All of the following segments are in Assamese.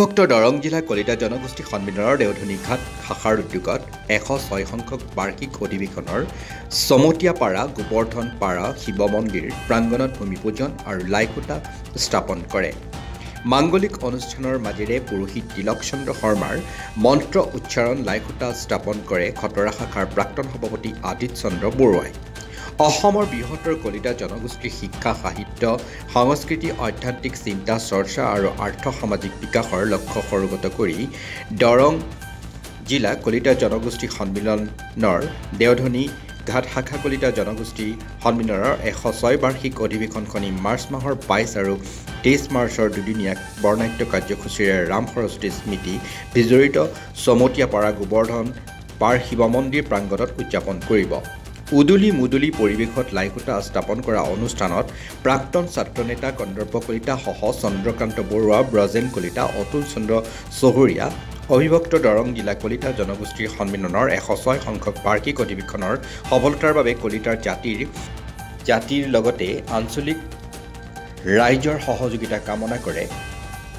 অবিভক্ত দৰং জিলা কলিতা জনগোষ্ঠী সন্মিলনৰ দেওধনী ঘাট শাখাৰ উদ্যোগত 106 সংখ্যক বাৰ্ষিক অধিৱেশনৰ চমতীয়াপাৰা গোবৰ্ধন পাৰা শিৱ মন্দিৰ প্ৰাংগণত ভূমি পূজন আৰু লাইখুটা স্থাপন কৰে। মাংগলিক অনুষ্ঠানৰ মাজেৰে পুৰোহিত তিলক চন্দ্ৰ শৰ্মাৰ মন্ত্ৰ উচ্চাৰণ লাইখুটা স্থাপন কৰে খতৰা শাখাৰ প্ৰাক্তন সভাপতি আদিত্য চন্দ্ৰ বৰুৱাই। অসমৰ বৃহত্তৰ কলিতা জনগোষ্ঠীৰ শিক্ষা সাহিত্য সংস্কৃতি আধ্যাত্মিক চিন্তা চৰ্চা আৰু আৰ্থ সামাজিক বিকাশৰ লক্ষ্য সৰুগত কৰি দৰং জিলা কলিতা জনগোষ্ঠী সন্মিলনৰ দেওধনী ঘাট শাখা কলিতা জনগোষ্ঠী সন্মিলনৰ 106 বাৰ্ষিক অধিৱেশনখনি মাৰ্চ মাহৰ 22 আৰু 23 মাৰ্চৰ দুদিনীয়া বৰ্ণাঢ্য কাৰ্যসূচীৰে ৰাম সৰস্বতী স্মৃতি বিজড়িত চমতীয়াপাৰা গোবৰ্ধন পাৰ শিৱ মন্দিৰ প্ৰাংগণত উদযাপন কৰিব। উদুলি মুদুলি পৰিৱেশত লাইখুটা স্থাপন কৰা অনুষ্ঠানত প্ৰাক্তন ছাত্ৰনেতা কন্দৰ্প কলিতা সহ চন্দ্ৰকান্ত বৰুৱা, ব্ৰজেন কলিতা, অতুল চন্দ্ৰ চহৰীয়া অবিভক্ত দৰং জিলা কলিতা জনগোষ্ঠীৰ সন্মিলনৰ 106 সংখ্যক বাৰ্ষিক অধিৱেশনৰ সফলতাৰ বাবে কলিতাৰ জাতিৰ লগতে আঞ্চলিক ৰাইজৰ সহযোগিতা কামনা কৰে।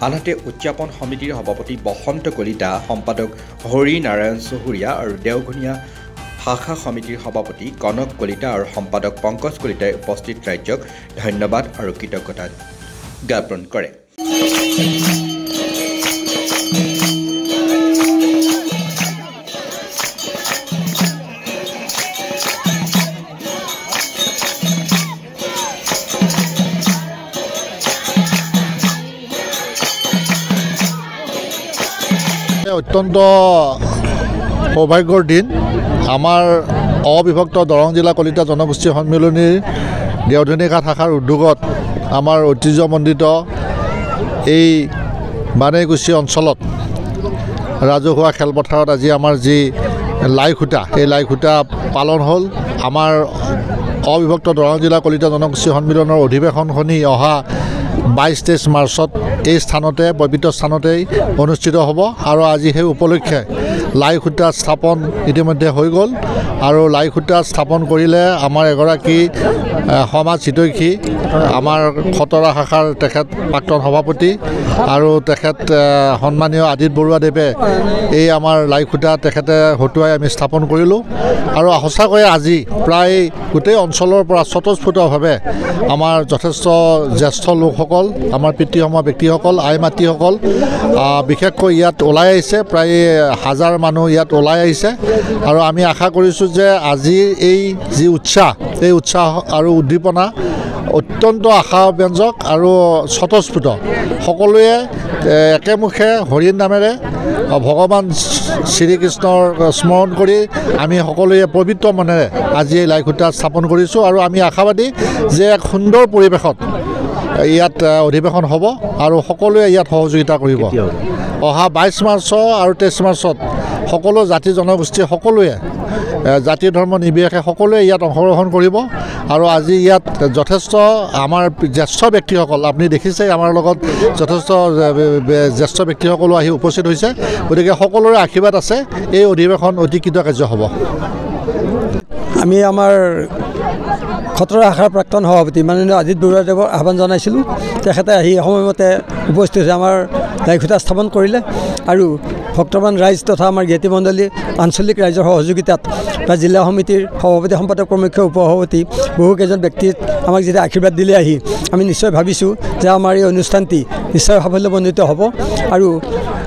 আনহাতে উদযাপন সমিতিৰ সভাপতি বসন্ত কলিতা, সম্পাদক হৰি নাৰায়ণ চহৰীয়া আৰু দেওঘনীয়া শাখা সমিতিৰ সভাপতি কনক কলিতা আৰু সম্পাদক পংকজ কলিতাই উপস্থিত ৰাজ্যক ধন্যবাদ আৰু কৃতজ্ঞতা জ্ঞাপন কৰে। অত্যন্ত সৌভাগ্যৰ দিন। আমাৰ অবিভক্ত দৰং জিলা কলিতা জনগোষ্ঠী সন্মিলনীৰ দেওধনী ঘাট শাখাৰ উদ্যোগত আমাৰ ঐতিহ্যমণ্ডিত এই বানেগুচি অঞ্চলত ৰাজহুৱা খেলপথাৰত আজি আমাৰ যি লাইখুটা, এই লাইখুটা পালন হ'ল। আমাৰ অবিভক্ত দৰং জিলা কলিতা জনগোষ্ঠী সন্মিলনৰ অধিৱেশনখনি অহা 22-23 মাৰ্চত এই স্থানতে পবিত্ৰ স্থানতেই অনুষ্ঠিত হ'ব আৰু আজি সেই উপলক্ষে লাইখুটা স্থাপন ইতিমধ্যে হৈ গ'ল। আৰু লাইখুটা স্থাপন কৰিলে আমাৰ এগৰাকী সমাজ হিতৈষী আমাৰ খতৰা শাখাৰ তেখেত প্ৰাক্তন সভাপতি আৰু তেখেত সন্মানীয় আদিত্য বৰুৱাদেৱে এই আমাৰ লাইখুটা তেখেতে হতুৱাই আমি স্থাপন কৰিলোঁ। আৰু সঁচাকৈয়ে আজি প্ৰায় গোটেই অঞ্চলৰ পৰা স্বতঃস্ফূৰ্তভাৱে আমাৰ যথেষ্ট জ্যেষ্ঠ লোকসকল, আমাৰ পিতৃসম ব্যক্তিসকল, আই মাতৃসকল বিশেষকৈ ইয়াত ওলাই আহিছে। প্ৰায় 1000 মানুহ ইয়াত ওলাই আহিছে আৰু আমি আশা কৰিছোঁ যে আজিৰ এই যি উৎসাহ, এই উৎসাহ আৰু উদ্দীপনা অত্যন্ত আশাব্যঞ্জক আৰু স্বতঃস্ফূৰ্ত। সকলোৱে একেমুখে হৰিৰ নামেৰে ভগৱান শ্ৰীকৃষ্ণৰ স্মৰণ কৰি আমি সকলোৱে পবিত্ৰ মনেৰে আজি এই লাইখুটা স্থাপন কৰিছোঁ আৰু আমি আশাবাদী যে এক সুন্দৰ পৰিৱেশত ইয়াত অধিৱেশন হ'ব আৰু সকলোৱে ইয়াত সহযোগিতা কৰিব। অহা 22 মাৰ্চ আৰু 23 মাৰ্চত সকলো জাতি জনগোষ্ঠী সকলোৱে জাতি ধৰ্ম নিৰ্বিশেষে সকলোৱে ইয়াত অংশগ্ৰহণ কৰিব। আৰু আজি ইয়াত যথেষ্ট আমাৰ জ্যেষ্ঠ ব্যক্তিসকল, আপুনি দেখিছে আমাৰ লগত যথেষ্ট জ্যেষ্ঠ ব্যক্তিসকলো আহি উপস্থিত হৈছে। গতিকে সকলোৰে আশীৰ্বাদ আছে, এই অধিৱেশন অতি কৃতকাৰ্য হ'ব। আমি আমাৰ খতৰা শাখাৰ প্ৰাক্তন সভাপতি মাননীয় আদিত্য বৰুৱাদেৱক আহ্বান জনাইছিলোঁ। তেখেতে আহি সময়মতে উপস্থিত হৈ আমাৰ লাইখুটা স্থাপন কৰিলে আৰু ভক্তবান ৰাইজ তথা আমাৰ জ্ঞাতি মণ্ডলী আঞ্চলিক ৰাইজৰ সহযোগিতাত বা জিলা সমিতিৰ সভাপতি সম্পাদক প্ৰমুখ্য উপসভাপতি বহুকেইজন ব্যক্তিত আমাক যেতিয়া আশীৰ্বাদ দিলে আহি আমি নিশ্চয় ভাবিছোঁ যে আমাৰ এই অনুষ্ঠানটি নিশ্চয় সাফল্যমণ্ডিত হ'ব। আৰু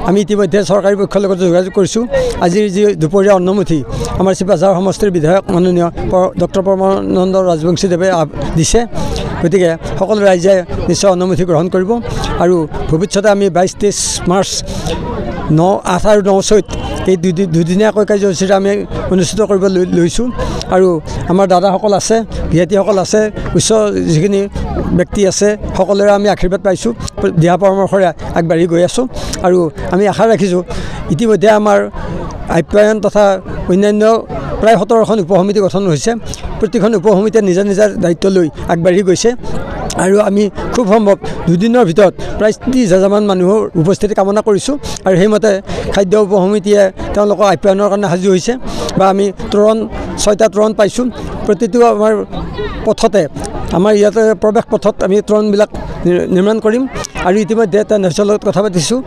আমি ইতিমধ্যে চৰকাৰী পক্ষৰ লগত যোগাযোগ কৰিছোঁ। আজিৰ যি দুপৰীয়া অন্নমুঠি আমাৰ চিপাঝাৰ সমষ্টিৰ বিধায়ক মাননীয় ডক্টৰ পৰমানন্দ ৰাজবংশীদেৱে দিছে। গতিকে সকলো ৰাইজে নিশ্চয় অন্নমুঠি গ্ৰহণ কৰিব আৰু ভৱিষ্যতে আমি 22-23 মাৰ্চ 8 আৰু 9 চৈত এই দুদিনীয়াকৈ কাৰ্যসূচীৰে আমি অনুষ্ঠিত কৰিব লৈছোঁ। আৰু আমাৰ দাদাসকল আছে, জ্ঞাতিসকল আছে, উচ্চ যিখিনি ব্যক্তি আছে, সকলোৰে আমি আশীৰ্বাদ পাইছোঁ, দিহা পৰামৰ্শৰে আগবাঢ়ি গৈ আছোঁ। আৰু আমি আশা ৰাখিছোঁ ইতিমধ্যে আমাৰ আপ্যায়ন তথা অন্যান্য প্ৰায় 17খন উপসমিতি গঠন হৈছে। প্ৰতিখন উপসমিতিয়ে নিজা নিজা দায়িত্ব লৈ আগবাঢ়ি গৈছে আৰু আমি খুব সম্ভৱ দুদিনৰ ভিতৰত প্ৰায় 30,000মান মানুহৰ উপস্থিতি কামনা কৰিছোঁ। আৰু সেইমতে খাদ্য উপসমিতিয়ে তেওঁলোকৰ আপ্যায়নৰ কাৰণে সাজু হৈছে বা আমি 6টা তোৰণ পাইছোঁ। প্ৰতিটো আমাৰ পথতে আমাৰ ইয়াতে প্ৰৱেশ পথত আমি তৰণবিলাক নিৰ্মাণ কৰিম আৰু ইতিমধ্যে এটা নেশ্যনেল লগত কথা পাতিছোঁ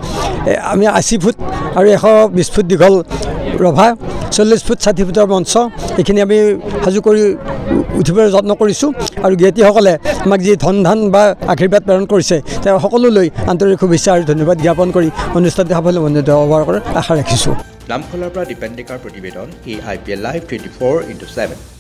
আমি 80 ফুট আৰু 120 ফুট দীঘল ৰভা 40 ফুট 60 ফুটৰ মঞ্চ এইখিনি আমি সাজু কৰি উঠিবলৈ যত্ন কৰিছোঁ আৰু জ্ঞাতিসকলে আমাক যি ধন ধান বা আশীৰ্বাদ প্ৰেৰণ কৰিছে তেওঁ সকলোলৈ আন্তৰিক শুভেচ্ছা আৰু ধন্যবাদ জ্ঞাপন কৰি অনুষ্ঠানটি সাফল্যমণ্ডিত হোৱাৰ আশা ৰাখিছোঁ। নামখলাৰ পৰা দীপেন ডেকাৰ প্ৰতিবেদন AIPL Live 24/7।